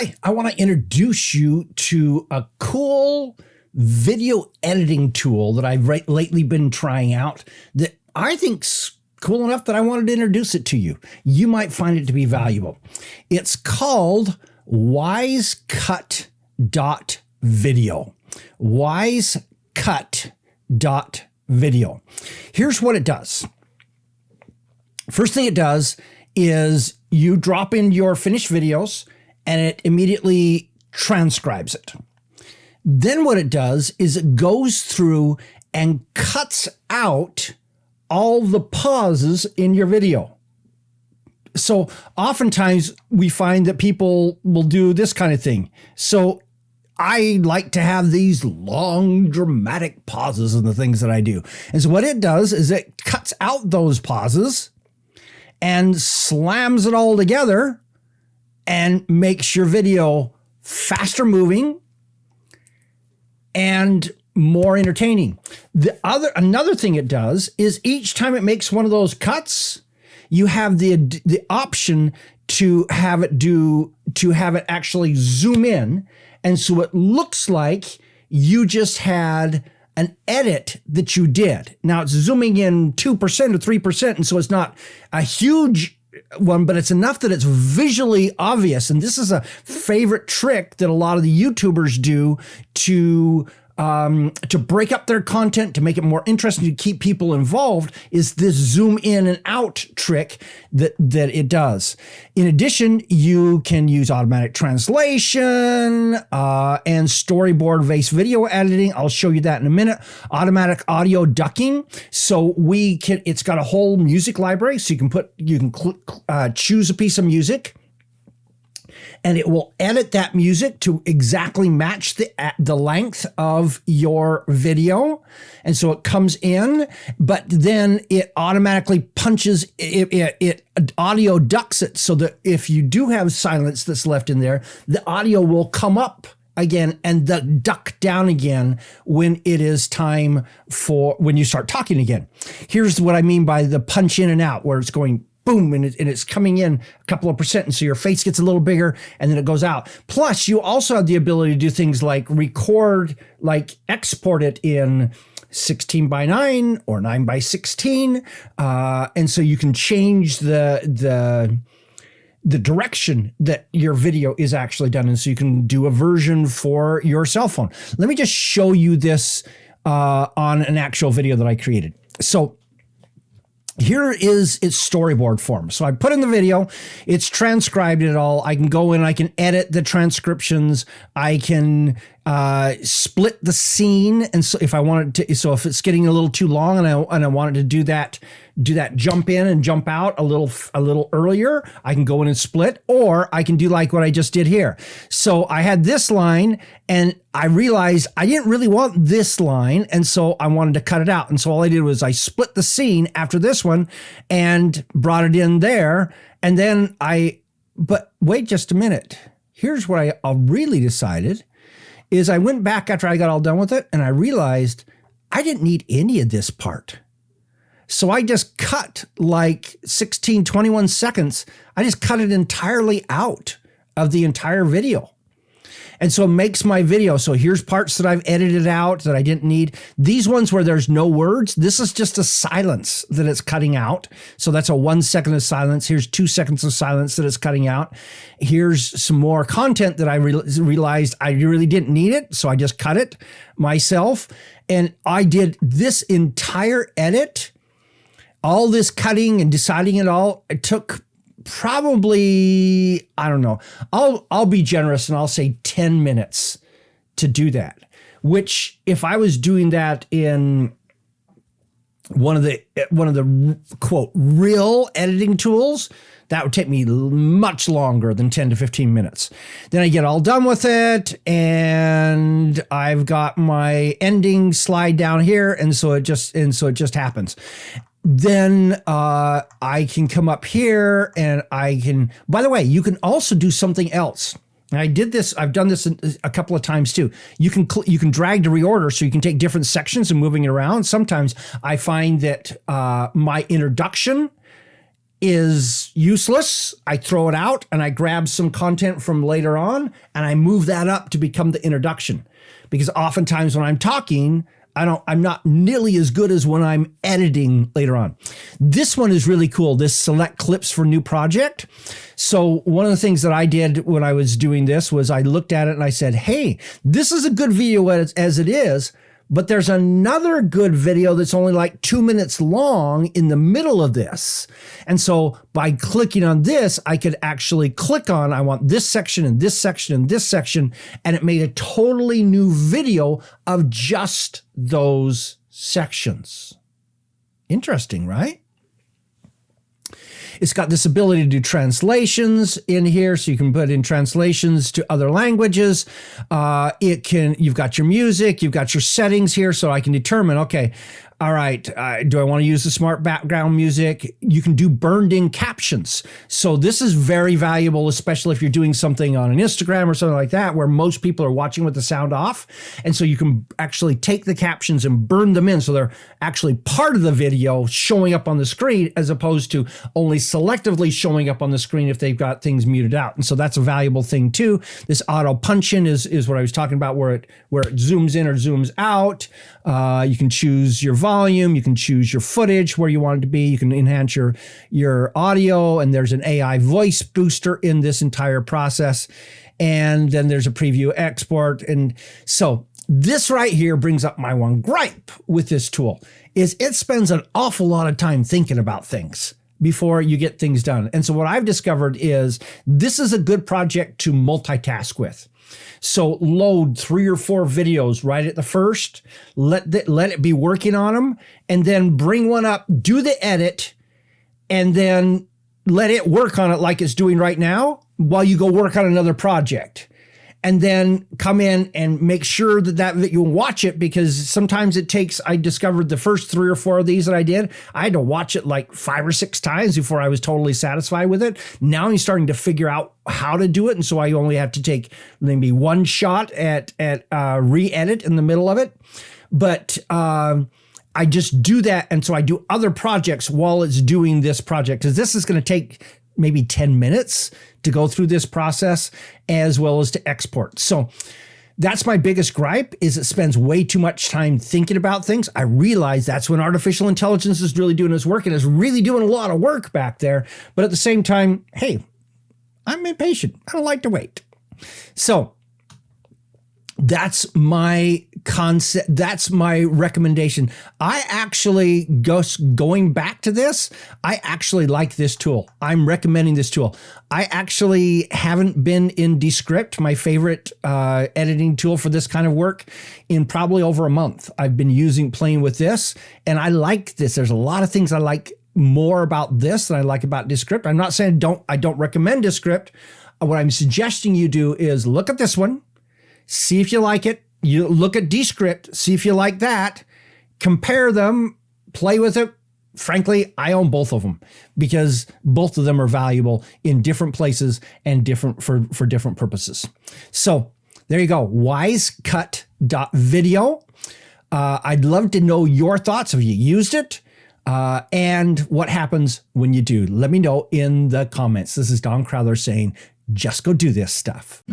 Hi, I want to introduce you to a cool video editing tool that I've lately been trying out that I think's cool enough that I wanted to introduce it to you. You might find it to be valuable. It's called WiseCut.video. WiseCut.video. Here's what it does. First thing it does is you drop in your finished videos and it immediately transcribes it. Then what it does is it goes through and cuts out all the pauses in your video. So oftentimes we find that people will do this kind of thing. So I like to have these long dramatic pauses in the things that I do. And so what it does is it cuts out those pauses and slams it all together and makes your video faster moving and more entertaining. Another thing it does is each time it makes one of those cuts, you have the option to have it actually zoom in, and so it looks like you just had an edit that you did. Now it's zooming in 2% or 3%, and so it's not a huge one, but it's enough that it's visually obvious. And this is a favorite trick that a lot of the YouTubers do to break up their content, to make it more interesting, to keep people involved, is this zoom in and out trick that it does. In addition, you can use automatic translation and storyboard-based video editing. I'll show you that in a minute. Automatic audio ducking. So it's got a whole music library. So you can choose a piece of music, and it will edit that music to exactly match the length of your video. And so it comes in, but then it automatically punches, it audio ducks it so that if you do have silence that's left in there, the audio will come up again and duck down again when it is time when you start talking again. Here's what I mean by the punch in and out, where it's going boom, and it's coming in a couple of percent, and so your face gets a little bigger, and then it goes out. Plus, you also have the ability to do things like record, like export it in 16:9 or 9:16, and so you can change the direction that your video is actually done, and so you can do a version for your cell phone. Let me just show you this on an actual video that I created. So here is its storyboard form. So I put in the video, it's transcribed it all. I can go in, I can edit the transcriptions. I can split the scene. And so if I wanted to, so if it's getting a little too long and I wanted to do that jump in and jump out a little earlier, I can go in and split, or I can do like what I just did here. So I had this line and I realized I didn't really want this line, and so I wanted to cut it out. And so all I did was I split the scene after this one and brought it in there. And then but wait just a minute. Here's what I really decided is I went back after I got all done with it, and I realized I didn't need any of this part. So I just cut like 21 seconds. I just cut it entirely out of the entire video. And so it makes my video. So here's parts that I've edited out that I didn't need. These ones where there's no words, this is just a silence that it's cutting out. So that's a 1 second of silence. Here's 2 seconds of silence that it's cutting out. Here's some more content that I realized I really didn't need it. So I just cut it myself. And I did this entire edit, all this cutting and deciding it all. It took probably, I don't know, I'll be generous and I'll say 10 minutes to do that, which if I was doing that in one of the quote real editing tools, that would take me much longer than 10 to 15 minutes. Then I get all done with it, and I've got my ending slide down here, and so it just happens. Then I can come up here and by the way, you can also do something else. And I've done this a couple of times too. You can drag to reorder, so you can take different sections and moving it around. Sometimes I find that my introduction is useless. I throw it out and I grab some content from later on and I move that up to become the introduction. Because oftentimes when I'm talking, I'm not nearly as good as when I'm editing later on. This one is really cool. This select clips for new project. So one of the things that I did when I was doing this was I looked at it and I said, hey, this is a good video as it is, but there's another good video that's only like 2 minutes long in the middle of this. And so by clicking on this, I could actually click on, I want this section and this section and this section, and it made a totally new video of just those sections. Interesting, right? It's got this ability to do translations in here, so you can put in translations to other languages. You've got your music, you've got your settings here, so I can determine, okay, all right, do I want to use the smart background music? You can do burned in captions. So this is very valuable, especially if you're doing something on an Instagram or something like that, where most people are watching with the sound off. And so you can actually take the captions and burn them in. So they're actually part of the video showing up on the screen, as opposed to only selectively showing up on the screen if they've got things muted out. And so that's a valuable thing too. This auto punch in is what I was talking about, where it zooms in or zooms out. You can choose your volume, you can choose your footage where you want it to be, you can enhance your audio, and there's an AI voice booster in this entire process. And then there's a preview export. And so this right here brings up my one gripe with this tool, is it spends an awful lot of time thinking about things before you get things done. And so what I've discovered is this is a good project to multitask with. So load 3 or 4 videos right at the first, let it be working on them, and then bring one up, do the edit, and then let it work on it like it's doing right now while you go work on another project. And then come in and make sure that you watch it, because sometimes it takes, I discovered the first 3 or 4 of these that I did, I had to watch it like 5 or 6 times before I was totally satisfied with it. Now I'm starting to figure out how to do it. And so I only have to take maybe one shot at re-edit in the middle of it. But I just do that. And so I do other projects while it's doing this project, because this is going to take maybe 10 minutes to go through this process, as well as to export. So that's my biggest gripe, is it spends way too much time thinking about things. I realize that's when artificial intelligence is really doing its work, and is really doing a lot of work back there. But at the same time, hey, I'm impatient. I don't like to wait. So that's my concept. That's my recommendation. I actually, going back to this, I actually like this tool. I'm recommending this tool. I actually haven't been in Descript, my favorite editing tool for this kind of work, in probably over a month. I've been playing with this, and I like this. There's a lot of things I like more about this than I like about Descript. I'm not saying I don't recommend Descript. What I'm suggesting you do is look at this one, see if you like it. You look at Descript, see if you like that, compare them, play with it. Frankly, I own both of them, because both of them are valuable in different places and different for different purposes. So there you go, wisecut.video. I'd love to know your thoughts. Have you used it? And what happens when you do? Let me know in the comments. This is Don Crowther saying, just go do this stuff.